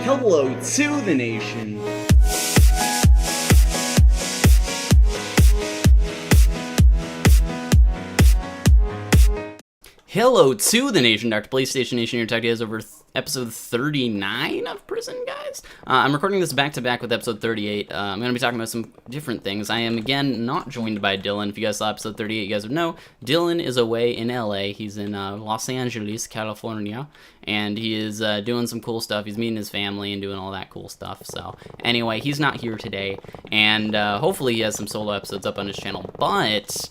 Hello to the nation. Hello to the nation, DrPlaystation Nation. Your tech is over episode 39 of Prison Guys. I'm recording this back-to-back with episode 38. I'm going to be talking about some different things. I am, again, not joined by Dylan. If you guys saw episode 38, you guys would know. Dylan is away in LA. He's in Los Angeles, California, and he is doing some cool stuff. He's meeting his family and doing all that cool stuff. So, anyway, he's not here today, and hopefully he has some solo episodes up on his channel. But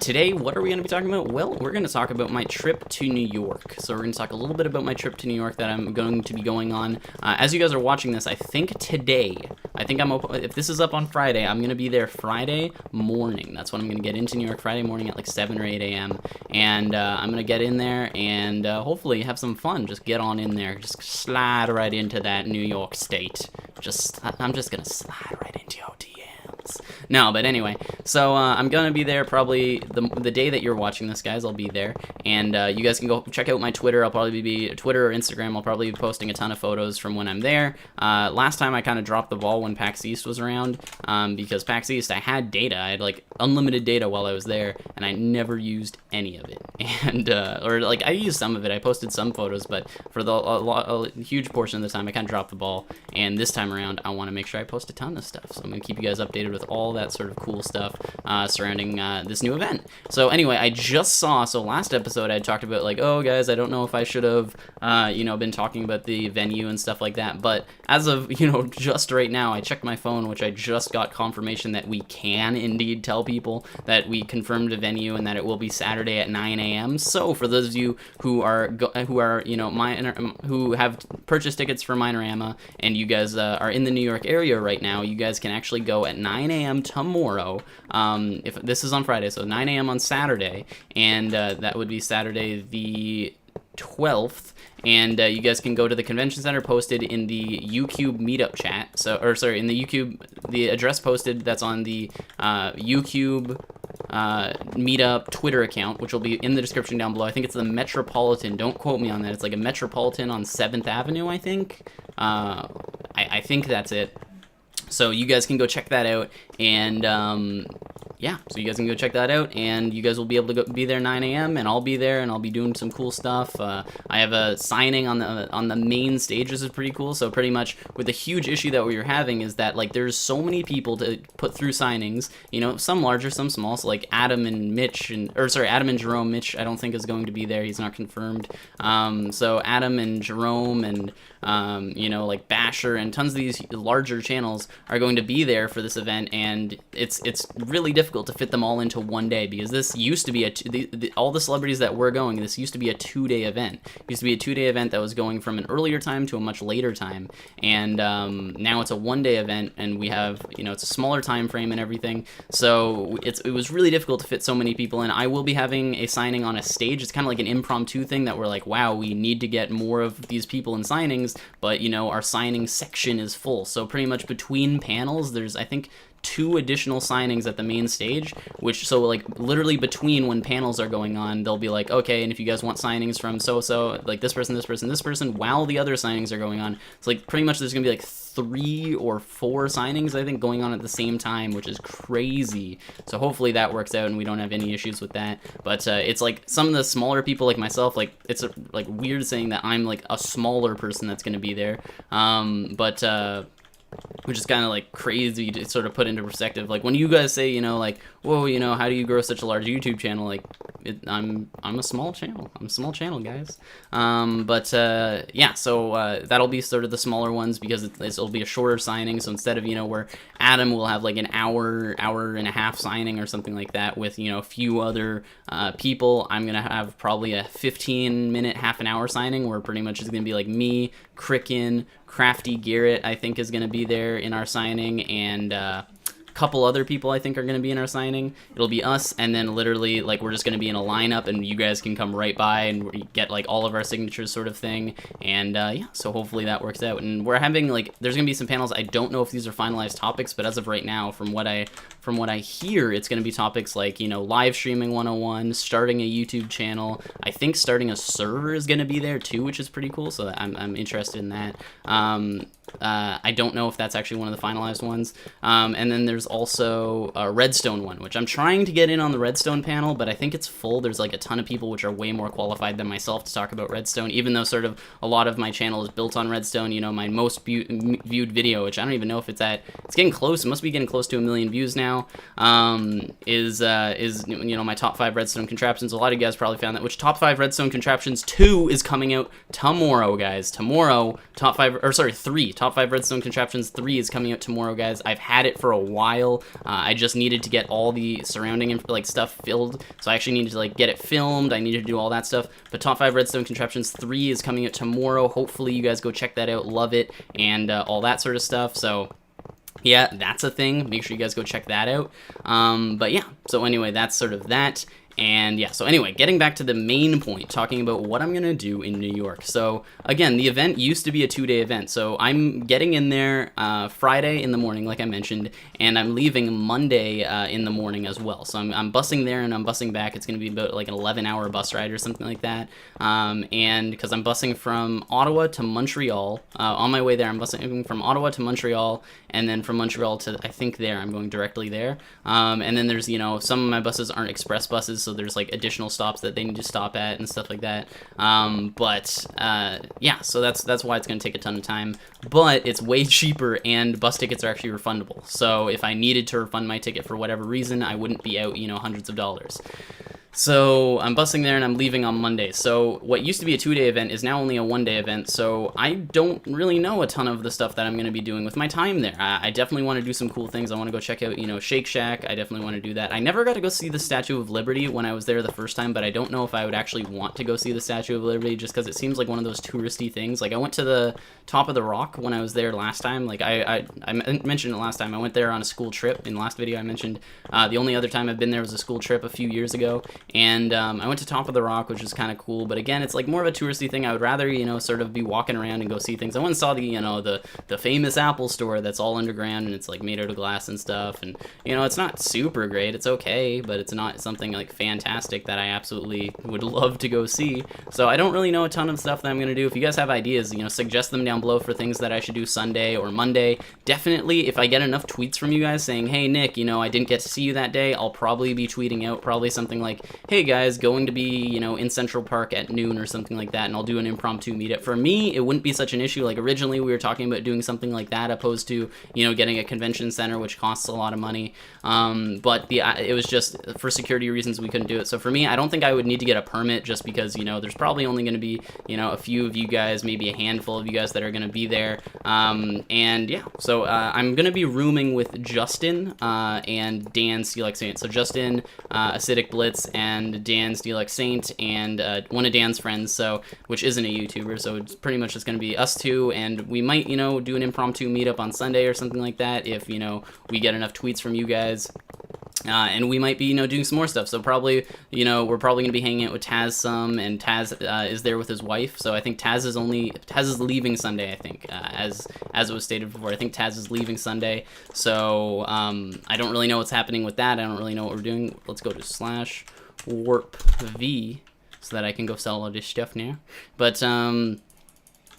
today, what are we going to be talking about? Well, we're going to talk about my trip to New York. So we're going to talk a little bit about my trip to New York that I'm going to be going on. As you guys are watching this, I think today, if this is up on Friday, I'm going to be there Friday morning. That's when I'm going to get into New York, Friday morning at like 7 or 8 a.m. And I'm going to get in there and hopefully have some fun. Just get on in there. Just slide right into that New York state. I'm just going to slide right into your DMs. No, but anyway, so I'm going to be there probably the day that you're watching this, guys. I'll be there, and you guys can go check out my Twitter. I'll probably be Twitter or Instagram. I'll probably be posting a ton of photos from when I'm there. Last time I kind of dropped the ball when PAX East was around, because PAX East, I had data. I had like unlimited data while I was there, and I never used any of it. And or like I used some of it. I posted some photos, but for a huge portion of the time, I kind of dropped the ball. And this time around, I want to make sure I post a ton of stuff. So I'm gonna keep you guys updated with all that sort of cool stuff surrounding this new event. So anyway, I just saw, so last episode I talked about like, oh guys, I don't know if I should have, been talking about the venue and stuff like that, but as of, just right now, I checked my phone, which I just got confirmation that we can indeed tell people that we confirmed a venue and that it will be Saturday at 9 a.m. So for those of you who have purchased tickets for Minorama and you guys are in the New York area right now, you guys can actually go at 9 a.m. tomorrow. If this is on Friday, so 9 a.m. on Saturday, and that would be Saturday the 12th, and you guys can go to the convention center posted in the UCube meetup chat. In the UCube, the address posted that's on the UCube meetup Twitter account, which will be in the description down below. I think it's the Metropolitan. Don't quote me on that. It's like a Metropolitan on 7th Avenue, I think. I think that's it. So you guys can go check that out, and so you guys can go check that out, and you guys will be able to be there 9 a.m. and I'll be there, and I'll be doing some cool stuff. I have a signing on the main stage. This is pretty cool. So pretty much with the huge issue that we're having is that like there's so many people to put through signings. Some larger, some small. So like Adam and Jerome. Mitch I don't think is going to be there. He's not confirmed. So Adam and Jerome and like Basher and tons of these larger channels are going to be there for this event, and it's really difficult to fit them all into one day, because this used to be all the celebrities that were going, this used to be a 2-day event. It used to be a 2-day event that was going from an earlier time to a much later time, and now it's a 1-day event, and we have, it's a smaller time frame and everything, so it was really difficult to fit so many people in. I will be having a signing on a stage. It's kind of like an impromptu thing that we're like, wow, we need to get more of these people in signings, but our signing section is full. So pretty much between panels, there's I think 2 additional signings at the main stage, so like literally between when panels are going on, they'll be like, okay, and if you guys want signings from so like this person while the other signings are going on, it's like pretty much there's gonna be like 3 or 4 signings I think going on at the same time, which is crazy. So hopefully that works out and we don't have any issues with that. But it's like some of the smaller people like myself, like it's like weird saying that I'm like a smaller person that's gonna be there, which is kind of like crazy to sort of put into perspective. Like when you guys say, like, whoa, how do you grow such a large YouTube channel? Like, I'm a small channel. I'm a small channel, guys. So that'll be sort of the smaller ones, because it'll be a shorter signing. So instead of, where Adam will have like an hour and a half signing or something like that with, a few other people, I'm going to have probably a 15-minute, half an hour signing where pretty much it's going to be like me, Cricken, Crafty Garrett, I think is going to be there in our signing, and couple other people I think are going to be in our signing. It'll be us, and then literally like we're just going to be in a lineup, and you guys can come right by and we get like all of our signatures sort of thing. And yeah, so hopefully that works out. And we're having like, there's going to be some panels. I don't know if these are finalized topics, but as of right now, from what I hear, it's going to be topics like, you know, live streaming 101, starting a YouTube channel. I think starting a server is going to be there too, which is pretty cool. So I'm interested in that. I don't know if that's actually one of the finalized ones. And then there's also a Redstone one, which I'm trying to get in on the Redstone panel, but I think it's full. There's like a ton of people which are way more qualified than myself to talk about Redstone, even though sort of a lot of my channel is built on Redstone. You know, my most viewed video, which I don't even know if it's getting close. It must be getting close to 1 million views now. Is you know, my top 5 Redstone contraptions. A lot of you guys probably found that. Which top 5 Redstone contraptions 2 is coming out tomorrow, guys. Tomorrow, top 5 Redstone contraptions 3 is coming out tomorrow, guys. I've had it for a while. I just needed to get all the surrounding like stuff filled, so I actually needed to like get it filmed. I needed to do all that stuff. But top 5 Redstone contraptions 3 is coming out tomorrow. Hopefully, you guys go check that out. Love it, and all that sort of stuff. So yeah, that's a thing. Make sure you guys go check that out. But yeah, so anyway, that's sort of that. And yeah, so anyway, getting back to the main point, talking about what I'm going to do in New York. So again, the event used to be a 2-day event. So I'm getting in there Friday in the morning, like I mentioned, and I'm leaving Monday in the morning as well. So I'm busing there and I'm busing back. It's going to be about like an 11-hour bus ride or something like that. And because I'm busing from Ottawa to Montreal, on my way there, I'm busing from Ottawa to Montreal, and then from Montreal to, I think there, I'm going directly there. And then there's, you know, some of my buses aren't express buses, so there's like additional stops that they need to stop at and stuff like that. Yeah, so that's why it's going to take a ton of time. But it's way cheaper, and bus tickets are actually refundable. So if I needed to refund my ticket for whatever reason, I wouldn't be out, you know, hundreds of dollars. So I'm busing there and I'm leaving on Monday. So what used to be a 2-day event is now only a 1-day event. So I don't really know a ton of the stuff that I'm going to be doing with my time there. I definitely want to do some cool things. I want to go check out, you know, Shake Shack. I definitely want to do that. I never got to go see the Statue of Liberty when I was there the first time, but I don't know if I would actually want to go see the Statue of Liberty just because it seems like one of those touristy things. Like I went to the top of the rock when I was there last time. Like I mentioned it last time. I went there on a school trip. In the last video I mentioned the only other time I've been there was a school trip a few years ago. And I went to Top of the Rock, which is kind of cool, but again, it's like more of a touristy thing. I would rather, you know, sort of be walking around and go see things. I went and saw the, you know, the famous Apple store that's all underground and it's like made out of glass and stuff. And, you know, it's not super great. It's okay, but it's not something like fantastic that I absolutely would love to go see. So I don't really know a ton of stuff that I'm going to do. If you guys have ideas, you know, suggest them down below for things that I should do Sunday or Monday. Definitely, if I get enough tweets from you guys saying, hey, Nick, you know, I didn't get to see you that day, I'll probably be tweeting out probably something like, hey, guys, going to be, you know, in Central Park at noon or something like that, and I'll do an impromptu meetup. For me, it wouldn't be such an issue. Like originally we were talking about doing something like that opposed to, you know, getting a convention center, which costs a lot of money. But it was just for security reasons we couldn't do it. So for me, I don't think I would need to get a permit just because, you know, there's probably only going to be, you know, a few of you guys, maybe a handful of you guys that are going to be there. And yeah, so I'm going to be rooming with Justin and Dan Steelix Saint. So Justin, Acidic Blitz, and Dan Steelix Saint, and one of Dan's friends, so which isn't a YouTuber, so it's pretty much just going to be us two, and we might, you know, do an impromptu meetup on Sunday or something like that if, you know, we get enough tweets from you guys. And we might be, you know, doing some more stuff. So probably, you know, we're probably going to be hanging out with Taz some, and Taz is there with his wife. So I think Taz is leaving Sunday, I think, as it was stated before. I think Taz is leaving Sunday. So I don't really know what's happening with that. I don't really know what we're doing. Let's go to /warpv so that I can go sell all this stuff now. But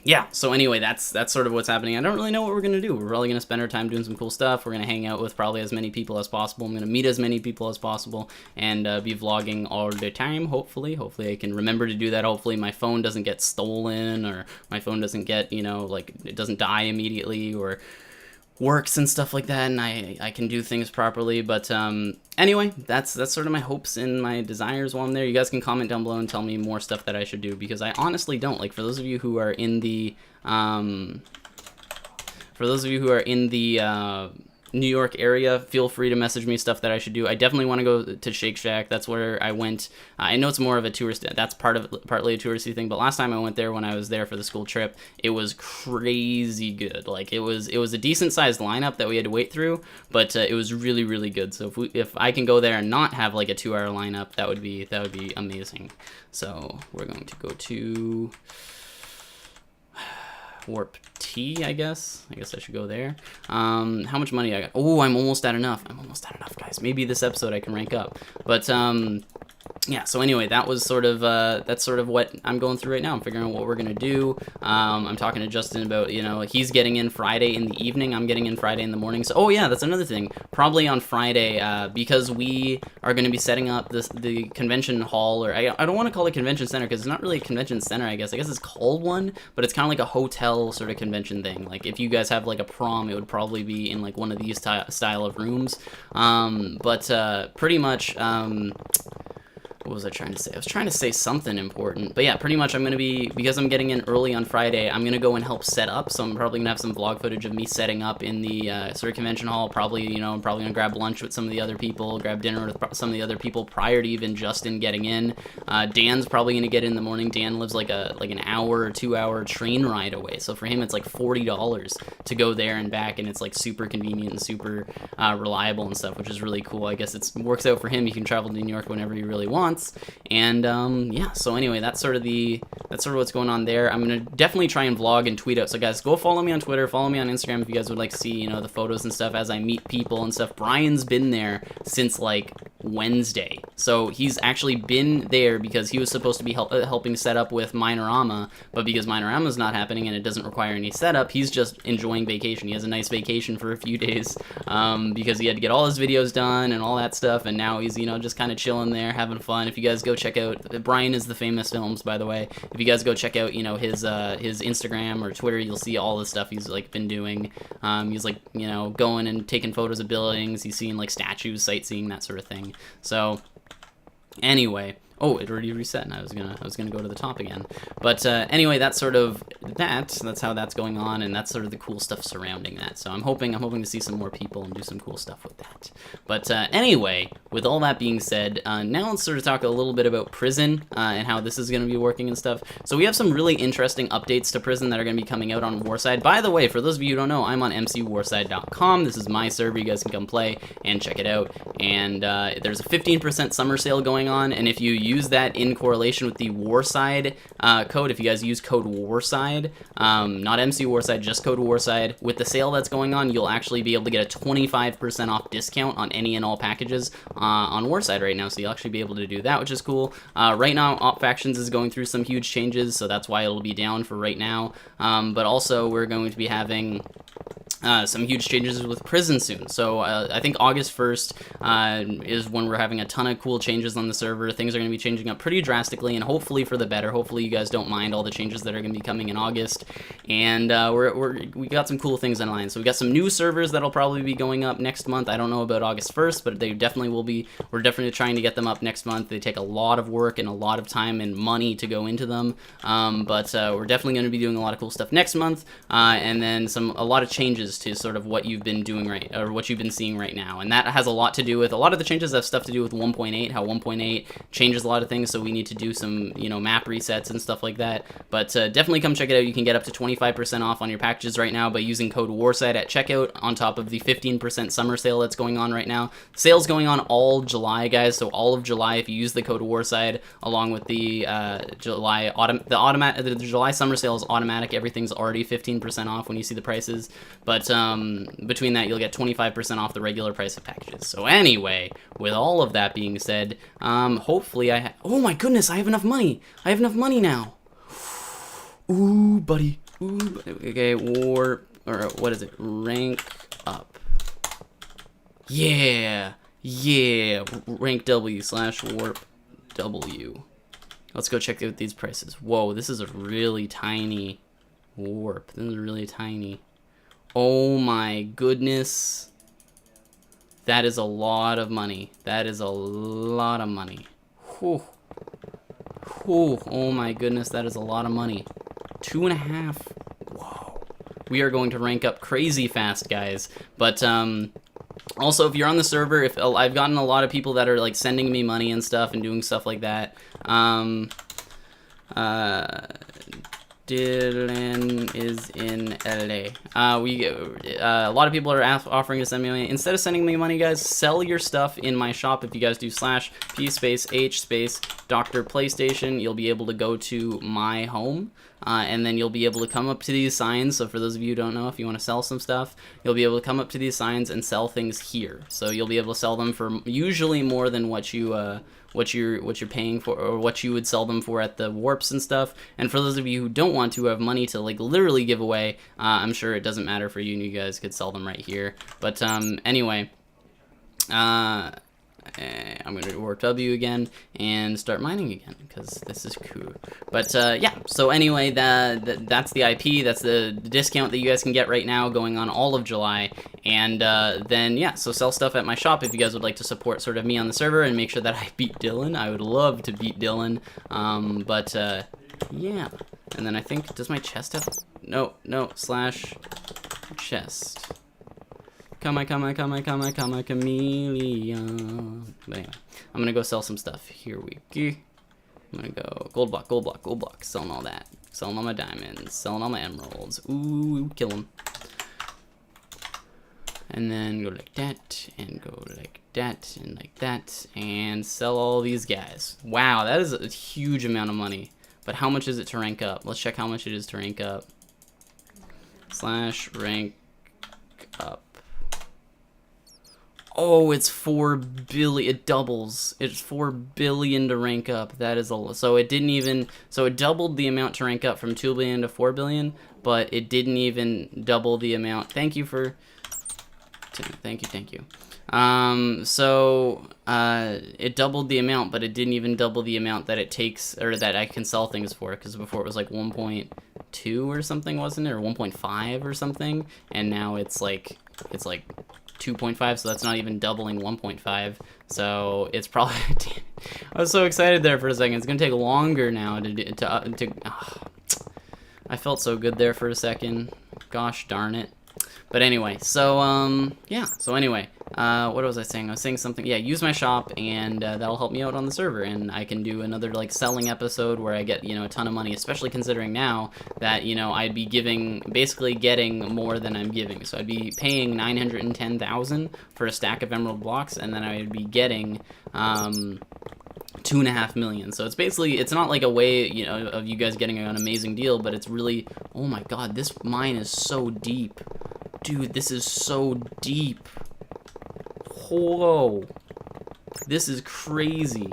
yeah, so anyway, that's sort of what's happening. I don't really know what we're going to do. We're probably going to spend our time doing some cool stuff. We're going to hang out with probably as many people as possible. I'm going to meet as many people as possible and be vlogging all the time, hopefully. Hopefully I can remember to do that. Hopefully my phone doesn't get stolen, or my phone doesn't get, you know, like it doesn't die immediately, or works and stuff like that, and I can do things properly. But anyway, that's sort of my hopes and my desires while I'm there. You guys can comment down below and tell me more stuff that I should do, because I honestly don't. Like, for those of you who are in the New York area, feel free to message me stuff that I should do. I definitely want to go to Shake Shack. That's where I went. I know it's more of a tourist, that's partly a touristy thing, but last time I went there when I was there for the school trip, it was crazy good. Like, it was a decent sized lineup that we had to wait through, but it was really, really good. So if I can go there and not have like a 2-hour lineup, that would be amazing. So we're going to go to Warp T, I guess I should go there. How much money I got? Oh, I'm almost at enough, guys. Maybe this episode I can rank up. But yeah, so anyway, that was sort of that's sort of what I'm going through right now. I'm figuring out what we're gonna do. I'm talking to Justin about, you know, he's getting in Friday in the evening. I'm getting in Friday in the morning. So, oh yeah, that's another thing. Probably on Friday, because we are going to be setting up the convention hall, or I don't want to call it convention center because it's not really a convention center. I guess it's called one, but it's kind of like a hotel sort of convention thing. Like if you guys have like a prom, it would probably be in like one of these style of rooms. But pretty much. What was I trying to say? I was trying to say something important. But yeah, pretty much I'm going to be, because I'm getting in early on Friday, I'm going to go and help set up. So I'm probably going to have some vlog footage of me setting up in the sort of convention hall. Probably, you know, I'm probably going to grab lunch with some of the other people, grab dinner with some of the other people prior to even Justin getting in. Dan's probably going to get in the morning. Dan lives like an hour or 2 hour train ride away. So for him, it's like $40 to go there and back. And it's like super convenient and super reliable and stuff, which is really cool. I guess it works out for him. He can travel to New York whenever he really wants. And yeah, so anyway, that's sort of what's going on there. I'm gonna definitely try and vlog and tweet out. So guys, go follow me on Twitter, follow me on Instagram if you guys would like to see, you know, the photos and stuff as I meet people and stuff. Brian's been there since like Wednesday, so he's actually been there because he was supposed to be helping set up with Minorama, but because Minorama's not happening and it doesn't require any setup, he's just enjoying vacation. He has a nice vacation for a few days because he had to get all his videos done and all that stuff, and now he's, you know, just kind of chilling there, having fun. If you guys go check out, Brian is the Famous Films, by the way. If you guys go check out, you know, his Instagram or Twitter, you'll see all the stuff he's like been doing. He's like, you know, going and taking photos of buildings. He's seeing like statues, sightseeing, that sort of thing. So anyway, oh, it already reset, and I was gonna go to the top again. But anyway, that's sort of that's how that's going on, and that's sort of the cool stuff surrounding that. So I'm hoping to see some more people and do some cool stuff with that. But anyway, with all that being said, now let's sort of talk a little bit about Prison and how this is gonna be working and stuff. So we have some really interesting updates to Prison that are gonna be coming out on Warside. By the way, for those of you who don't know, I'm on mcwarside.com. This is my server. You guys can come play and check it out. And there's a 15% summer sale going on, and if you use that in correlation with the Warside code, if you guys use code Warside, not MC Warside, just code Warside, with the sale that's going on, you'll actually be able to get a 25% off discount on any and all packages on Warside right now, so you'll actually be able to do that, which is cool. Right now, Op Factions is going through some huge changes, so that's why it'll be down for right now, but also we're going to be having some huge changes with Prison soon. So I think August 1st is when we're having a ton of cool changes on the server. Things are going to be changing up pretty drastically, and hopefully for the better. Hopefully you guys don't mind all the changes that are going to be coming in August. And we got some cool things in line. So we got some new servers that'll probably be going up next month. I don't know about August 1st, but they definitely will be. We're definitely trying to get them up next month. They take a lot of work and a lot of time and money to go into them. But we're definitely going to be doing a lot of cool stuff next month, and then a lot of changes to sort of what you've been doing what you've been seeing right now, and that has a lot to do with, a lot of the changes have stuff to do with 1.8, how 1.8 changes a lot of things, so we need to do some, you know, map resets and stuff like that. But definitely come check it out. You can get up to 25% off on your packages right now by using code Warside at checkout, on top of the 15% summer sale that's going on right now. Sale's going on all July, guys, so all of July, if you use the code Warside along with the July summer sale is automatic. Everything's already 15% off when you see the prices, but between that, you'll get 25% off the regular price of packages. So anyway, with all of that being said, hopefully oh my goodness, I have enough money. I have enough money now. Ooh, buddy. Ooh, okay, what is it? Rank up. Yeah. Rank W/warp W. Let's go check out these prices. Whoa, this is a really tiny warp. This is really tiny. Oh my goodness. That is a lot of money. That is a lot of money. Whew. Whew. Oh my goodness, that is a lot of money. 2.5. Whoa. We are going to rank up crazy fast, guys. But also, if you're on the server, if I've gotten a lot of people that are like sending me money and stuff and doing stuff like that. Dylan is in LA. A lot of people are offering to send me money. Instead of sending me money, guys, sell your stuff in my shop. If you guys do /P_H DrPlaystation, you'll be able to go to my home, and then you'll be able to come up to these signs. So for those of you who don't know, if you want to sell some stuff, you'll be able to come up to these signs and sell things here. So you'll be able to sell them for usually more than what you what you're paying for, or what you would sell them for at the warps and stuff. And for those of you who don't want to have money to like literally give away, I'm sure it doesn't matter for you, and you guys could sell them right here. But anyway, I'm going to do Warp W again and start mining again, because this is cool. But yeah, so anyway, that's the IP, that's the discount that you guys can get right now going on all of July. And then, yeah, so sell stuff at my shop if you guys would like to support sort of me on the server and make sure that I beat Dylan. I would love to beat Dylan. But yeah, and then I think, does my chest have, no, slash chest. Come on, chameleon. But anyway, I'm gonna go sell some stuff. Here we go. I'm gonna go gold block, selling all that. Selling all my diamonds, selling all my emeralds. Ooh, kill them. And then go like that, and go like that, and like that, and sell all these guys. Wow, that is a huge amount of money. But how much is it to rank up? Let's check how much it is to rank up. Slash rank up. Oh, it's 4 billion. It doubles. It's 4 billion to rank up. That is a, so it didn't even, so it doubled the amount to rank up from 2 billion to 4 billion, but it didn't even double the amount. Thank you. So it doubled the amount, but it didn't even double the amount that it takes, or that I can sell things for, because before it was like 1.2 or something, wasn't it, or 1.5 or something, and now it's like 2.5, so that's not even doubling 1.5. So it's probably I was so excited there for a second. It's gonna take longer now I felt so good there for a second. Gosh darn it. But anyway, so yeah, so anyway, what was I saying? I was saying something, yeah, use my shop, and that'll help me out on the server, and I can do another like selling episode where I get, you know, a ton of money, especially considering now that, you know, I'd be basically getting more than I'm giving. So I'd be paying 910,000 for a stack of emerald blocks, and then I would be getting 2.5 million. So it's basically, it's not like a way, you know, of you guys getting an amazing deal, but it's really, oh my god, this mine is so deep. Dude, this is so deep. Whoa. This is crazy.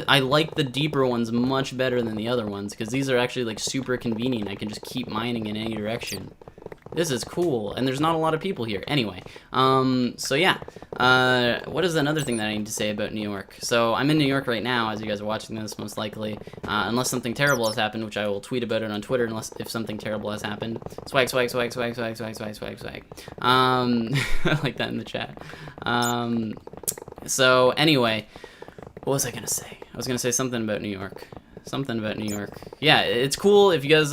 I like the deeper ones much better than the other ones, because these are actually like super convenient. I can just keep mining in any direction. This is cool, and there's not a lot of people here. Anyway, so yeah, what is another thing that I need to say about New York? So I'm in New York right now, as you guys are watching this, most likely, unless something terrible has happened, which I will tweet about it on Twitter, if something terrible has happened. Swag. I like that in the chat. So anyway, what was I gonna say? I was gonna say something about New York. Yeah, it's cool if you guys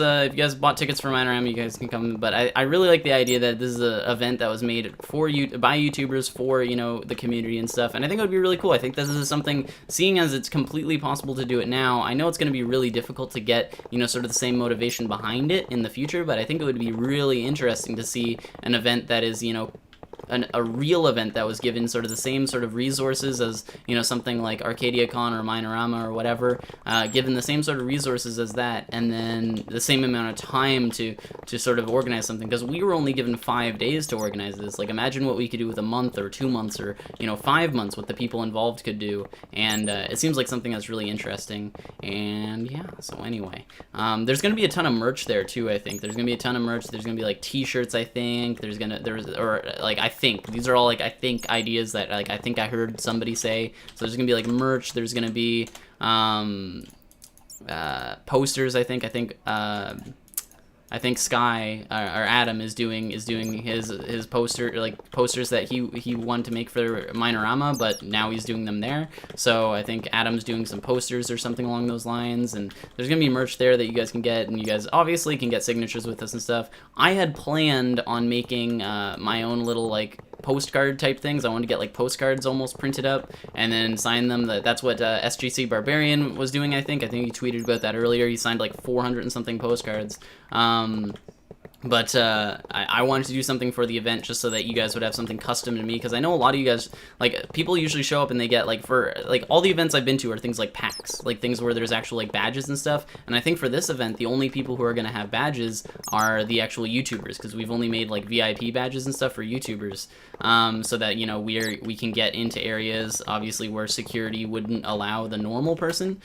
bought tickets for Minorama, you guys can come. But I really like the idea that this is an event that was made for by YouTubers for, you know, the community and stuff. And I think it would be really cool. I think this is something, seeing as it's completely possible to do it now. I know it's going to be really difficult to get, you know, sort of the same motivation behind it in the future. But I think it would be really interesting to see an event that is, you know, a real event that was given sort of the same sort of resources as, you know, something like ArcadiaCon or Minorama or whatever, given the same sort of resources as that, and then the same amount of time to sort of organize something, because we were only given 5 days to organize this. Like, imagine what we could do with a month or 2 months or, you know, 5 months, what the people involved could do. And it seems like something that's really interesting. And yeah, so anyway, there's gonna be a ton of merch there too. I think there's gonna be a ton of merch. There's gonna be like t-shirts, I think. I think these are all like, I think, ideas that like I think I heard somebody say. So there's gonna be like merch. There's gonna be posters. I think Sky or Adam is doing his poster, like posters that he wanted to make for Minorama, but now he's doing them there. So I think Adam's doing some posters or something along those lines, and there's gonna be merch there that you guys can get, and you guys obviously can get signatures with us and stuff. I had planned on making my own little like postcard type things. I wanted to get like postcards almost printed up and then sign them. That's what SGC Barbarian was doing, I think he tweeted about that earlier. He signed like 400 and something postcards. But I wanted to do something for the event just so that you guys would have something custom to me, because I know a lot of you guys, like, people usually show up and they get, like, for, like, all the events I've been to are things like packs, like things where there's actual, like, badges and stuff. And I think for this event, the only people who are going to have badges are the actual YouTubers, because we've only made, like, VIP badges and stuff for YouTubers, so that, you know, we can get into areas, obviously, where security wouldn't allow the normal person.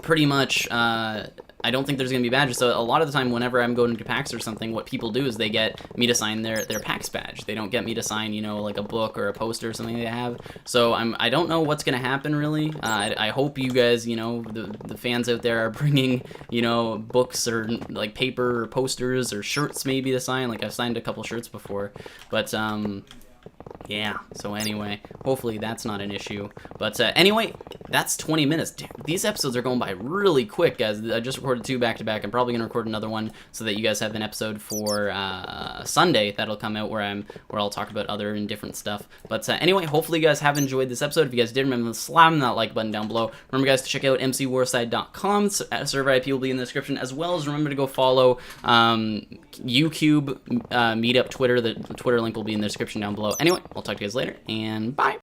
Pretty much, I don't think there's going to be badges. So a lot of the time, whenever I'm going to PAX or something, what people do is they get me to sign their PAX badge. They don't get me to sign, you know, like a book or a poster or something they have. So I don't know what's going to happen, really. I hope you guys, you know, the fans out there are bringing, you know, books or, like, paper or posters or shirts maybe to sign. Like, I've signed a couple shirts before. But, yeah, so anyway, hopefully that's not an issue. But anyway, that's 20 minutes. Damn, these episodes are going by really quick, guys. I just recorded 2 back-to-back. I'm probably going to record another one so that you guys have an episode for Sunday that'll come out where I'll talk about other and different stuff. But anyway, hopefully you guys have enjoyed this episode. If you guys did, remember to slam that like button down below. Remember, guys, to check out mcwarside.com. Server IP will be in the description, as well as remember to go follow UCube Meetup Twitter. The Twitter link will be in the description down below. Anyway, I'll talk to you guys later, and bye!